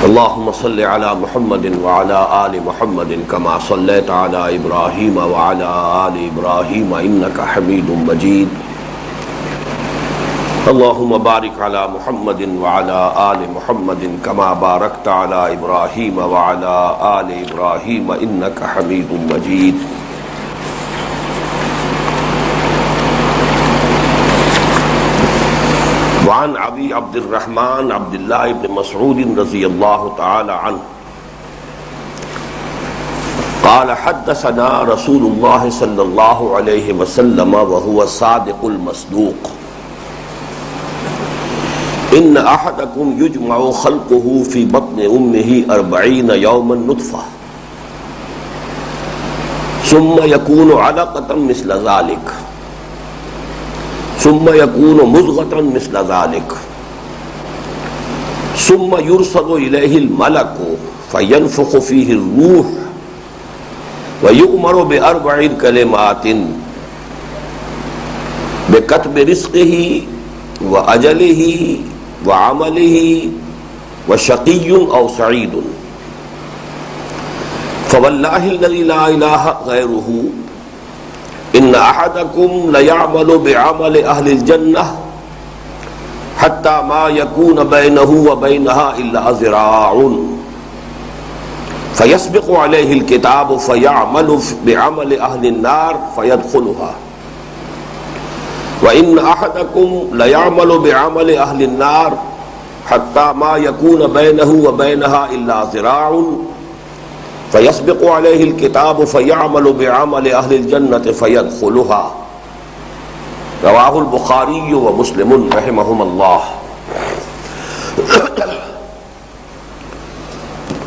اللهم صل على محمد وعلى آل محمد كما صليت على إبراهيم وعلى آل إبراهيم إنك حميد مجيد. اللهم بارك على محمد وعلى آل محمد كما باركت على إبراهيم وعلى آل إبراهيم إنك حميد مجيد. وعن ابی عبد الرحمن عبد اللہ بن مسعود رضی اللہ تعالی عنہ قال حدثنا رسول اللہ صلی اللہ علیہ وسلم وهو الصادق المصدوق ان احدکم یجمع خلقه في بطن امه 40 یوما نطفہ ثم يكون علقة مثل ذلك ثم يكون مضغة مثل ذلك ثم يرسل إليه الملك فينفخ فيه الروح ويؤمر بأربع كلمات بكتب رزقه وأجله وعمله وشقي أو سعيد فوالله الذي لا إله غيره ان احدکم لیعمل بعمل اہل الجنہ حتی ما یکون بینہ وبینہا الا ذراع فیسبق علیہ الکتاب فیعمل بعمل اہل النار فیدخلها وان احدکم لیعمل بعمل اہل النار حتی ما یکون بینہ وبینہا الا ذراع فيسبق عليه الكتاب فيعمل بعمل أهل الجنة فيدخلها رواه البخاری ومسلم رحمهم اللہ.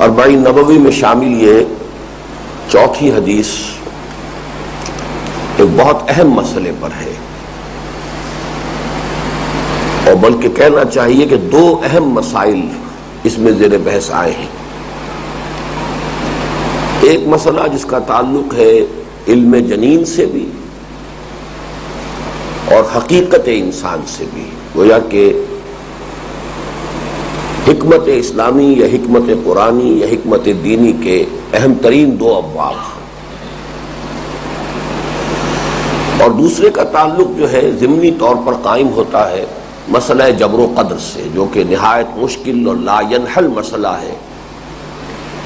اربعین نبوی میں شامل یہ چوتھی حدیث ایک بہت اہم مسئلے پر ہے، اور بلکہ کہنا چاہیے کہ دو اہم مسائل اس میں زیر بحث آئے ہیں. ایک مسئلہ جس کا تعلق ہے علم جنین سے بھی اور حقیقت انسان سے بھی، گویا کہ حکمت اسلامی یا حکمت قرآنی یا حکمت دینی کے اہم ترین دو ابواب ہیں. اور دوسرے کا تعلق جو ہے ضمنی طور پر قائم ہوتا ہے مسئلہ جبر و قدر سے، جو کہ نہایت مشکل اور لا ینحل مسئلہ ہے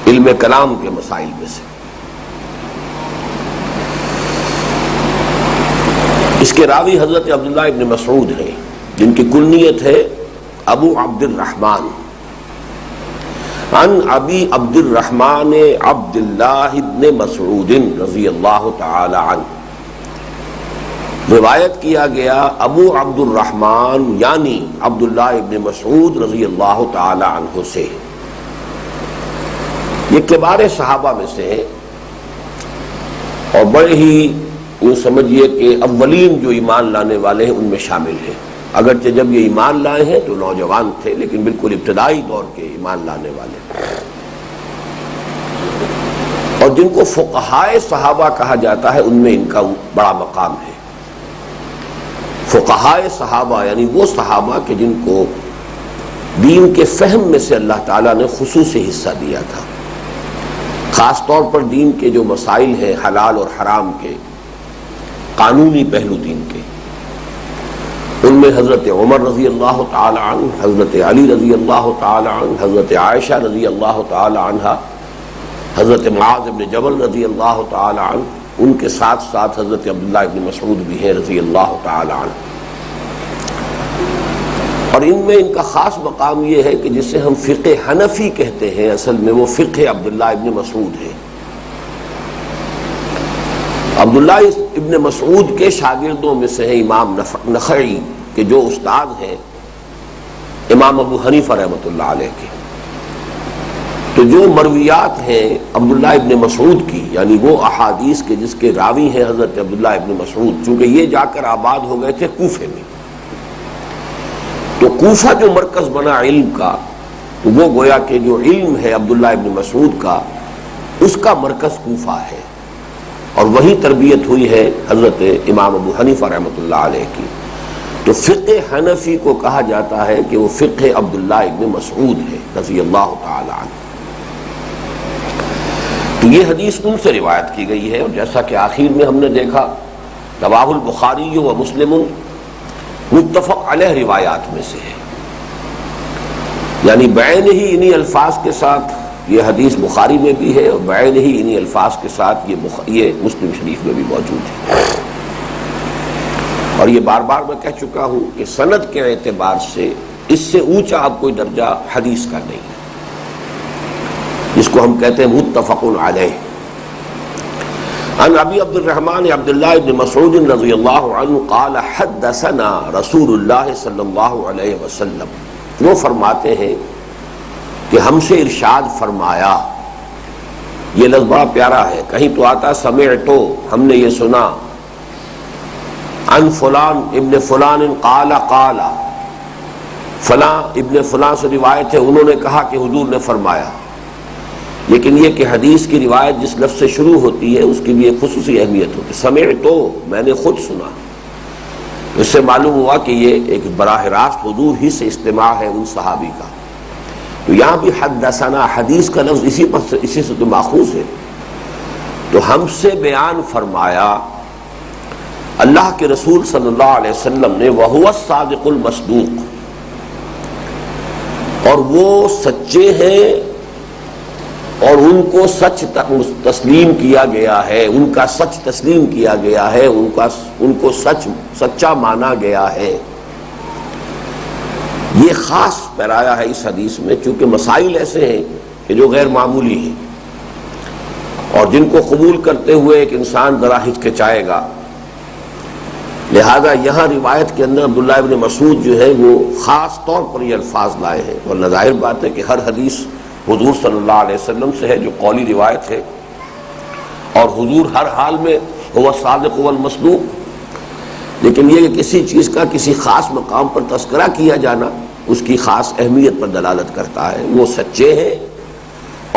علم کلام کے مسائل میں سے. اس کے راوی حضرت عبداللہ ابن مسعود ہیں، جن کی کنیت ہے ابو عبد الرحمن. عن ابی عبد الرحمن عبداللہ ابن مسعود رضی اللہ تعالی عنہ، روایت کیا گیا ابو عبد الرحمن یعنی عبداللہ ابن مسعود رضی اللہ تعالی عنہ سے. یہ کبار صحابہ میں سے ہیں اور بڑے ہی یوں سمجھیے کہ اولین جو ایمان لانے والے ہیں ان میں شامل ہیں، اگرچہ جب یہ ایمان لائے ہیں تو نوجوان تھے، لیکن بالکل ابتدائی دور کے ایمان لانے والے، اور جن کو فقہائے صحابہ کہا جاتا ہے ان میں ان کا بڑا مقام ہے. فقہائے صحابہ یعنی وہ صحابہ کہ جن کو دین کے فہم میں سے اللہ تعالیٰ نے خصوصی حصہ دیا تھا، خاص طور پر دین کے جو مسائل ہیں حلال اور حرام کے، قانونی پہلو دین کے، ان میں حضرت عمر رضی اللہ تعالی عنہ، حضرت علی رضی اللہ تعالی عنہ، حضرت عائشہ رضی اللہ تعالی عنہ، حضرت معاذ بن جبل رضی اللہ تعالی عنہ، ان کے ساتھ ساتھ حضرت عبداللہ ابن مسعود بھی ہیں رضی اللہ تعالی عنہ. اور ان میں ان کا خاص مقام یہ ہے کہ جسے ہم فقہ حنفی کہتے ہیں، اصل میں وہ فقہ عبداللہ ابن مسعود ہے. عبداللہ ابن مسعود کے شاگردوں میں سے ہیں امام نخعی کے جو استاد ہیں امام ابو حنیفہ رحمۃ اللہ علیہ کے. تو جو مرویات ہیں عبداللہ ابن مسعود کی، یعنی وہ احادیث کے جس کے راوی ہیں حضرت عبداللہ ابن مسعود، چونکہ یہ جا کر آباد ہو گئے تھے کوفے میں، تو کوفہ جو مرکز بنا علم کا، وہ گویا کہ جو علم ہے عبداللہ ابن مسعود کا، اس کا مرکز کوفہ ہے، اور وہیں تربیت ہوئی ہے حضرت امام ابو حنیفہ رحمۃ اللہ علیہ کی. تو فقہ حنفی کو کہا جاتا ہے کہ وہ فقہ عبداللہ ابن مسعود ہے رضی اللہ تعالی عنہ. تو یہ حدیث ان سے روایت کی گئی ہے، اور جیسا کہ آخر میں ہم نے دیکھا رواہ البخاری و مسلم متفق علیہ روایات میں سے ہے، یعنی بعین ہی انہی الفاظ کے ساتھ یہ حدیث بخاری میں بھی ہے، اور بعین ہی انہی الفاظ کے ساتھ یہ مسلم شریف میں بھی موجود ہے. اور یہ بار بار میں کہہ چکا ہوں کہ سند کے اعتبار سے اس سے اونچا اب کوئی درجہ حدیث کا نہیں ہے، جس کو ہم کہتے ہیں متفق علیہ. عن ابی عبد الرحمن عبداللہ ابن مسعود رضی اللہ عنہ قال حدثنا رسول اللہ صلی اللہ علیہ وسلم، وہ فرماتے ہیں کہ ہم سے ارشاد فرمایا. یہ لفظ بڑا پیارا ہے، کہیں تو آتا سمعتو، ہم نے یہ سنا، عن فلان ابن فلان قال قال، فلاں ابن فلاں سے روایت ہے انہوں نے کہا کہ حضور نے فرمایا. لیکن یہ کہ حدیث کی روایت جس لفظ سے شروع ہوتی ہے اس کی بھی ایک خصوصی اہمیت ہوتی ہے. سمعتو، میں نے خود سنا. اس سے معلوم ہوا کہ یہ ایک براہ راست حضور ہی سے استماع ہے ان صحابی کا. تو یہاں بھی حدثنا، حدیث کا لفظ اسی سے تو ماخوذ ہے. تو ہم سے بیان فرمایا اللہ کے رسول صلی اللہ علیہ وسلم نے، وَهُوَ الصَّادِقُ الْمَصْدُوقُ، اور وہ سچے ہیں اور ان کو سچ تسلیم کیا گیا ہے، ان کا سچ تسلیم کیا گیا ہے، ان کو سچا مانا گیا ہے. یہ خاص پیرایا ہے اس حدیث میں، چونکہ مسائل ایسے ہیں کہ جو غیر معمولی ہیں اور جن کو قبول کرتے ہوئے ایک انسان ذرا ہچکچائے گا. لہذا یہاں روایت کے اندر عبداللہ ابن مسعود جو ہے وہ خاص طور پر یہ الفاظ لائے ہیں. اور ظاہر بات ہے کہ ہر حدیث حضور صلی اللہ علیہ وسلم سے ہے جو قولی روایت ہے، اور حضور ہر حال میں هو الصادق والمصدوق. لیکن یہ کہ کسی چیز کا کسی خاص مقام پر تذکرہ کیا جانا اس کی خاص اہمیت پر دلالت کرتا ہے. وہ سچے ہیں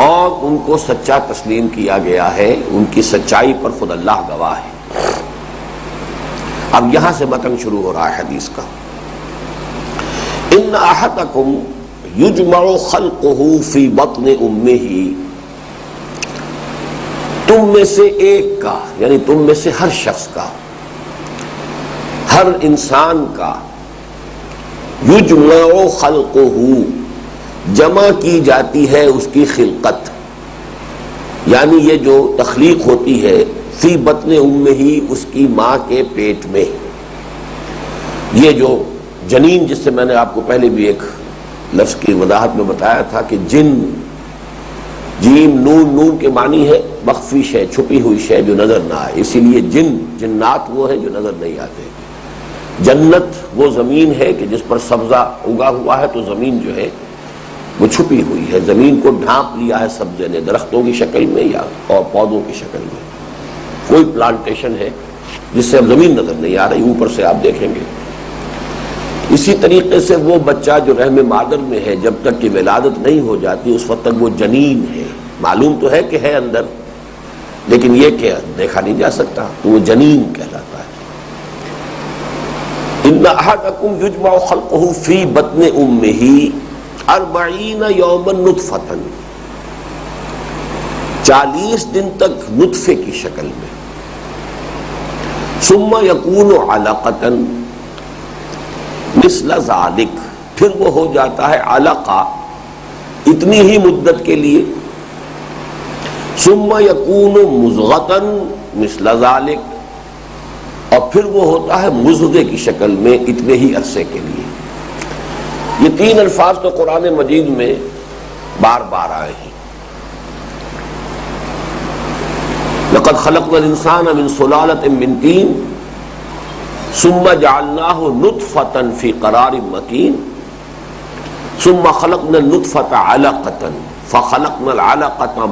اور ان کو سچا تسلیم کیا گیا ہے، ان کی سچائی پر خود اللہ گواہ ہے. اب یہاں سے متن شروع ہو رہا ہے حدیث کا. ان احدکم یجمع خلقہ فی بطن امہ، تم میں سے ایک کا، یعنی تم میں سے ہر شخص کا، ہر انسان کا، یجمع خلقہ، جمع کی جاتی ہے اس کی خلقت، یعنی یہ جو تخلیق ہوتی ہے فی بطن امہ، اس کی ماں کے پیٹ میں. یہ جو جنین، جس سے میں نے آپ کو پہلے بھی ایک لفظ کی وضاحت میں بتایا تھا کہ جن، جیم نون، نون کے معنی ہے مخفی شے، چھپی ہوئی شے جو نظر نہ آئے، اسی لیے جن، جنات وہ ہیں جو نظر نہیں آتے. جنت وہ زمین ہے کہ جس پر سبزہ اگا ہوا ہے، تو زمین جو ہے وہ چھپی ہوئی ہے، زمین کو ڈھانپ لیا ہے سبزے نے، درختوں کی شکل میں یا اور پودوں کی شکل میں. کوئی پلانٹیشن ہے جس سے اب زمین نظر نہیں آ رہی، اوپر سے آپ دیکھیں گے. اسی طریقے سے وہ بچہ جو رحم مادر میں ہے، جب تک کہ ولادت نہیں ہو جاتی اس وقت تک وہ جنین ہے. معلوم تو ہے کہ ہے اندر، لیکن یہ کہ دیکھا نہیں جا سکتا، تو وہ جنین کہلاتا ہے. ان احدکم یجمع خلقہ فی بطن امہ 40 یوما نطفۃ، 40 دن تک نطفے کی شکل میں. ثم یکون علقۃ مثل ذالک، پھر وہ ہو جاتا ہے علقہ اتنی ہی مدت کے لیے. ثم یکون مضغۃ مثل ذالک، اور پھر وہ ہوتا ہے مضغے کی شکل میں اتنے ہی عرصے کے لیے. یہ 3 الفاظ تو قرآن مجید میں بار بار آئے ہیں. لقد خلقنا الانسان من سلالة من طین ثم جعلناه نطفة في قرار مكين ثم خلقنا النطفة علقة فخلقنا العلقة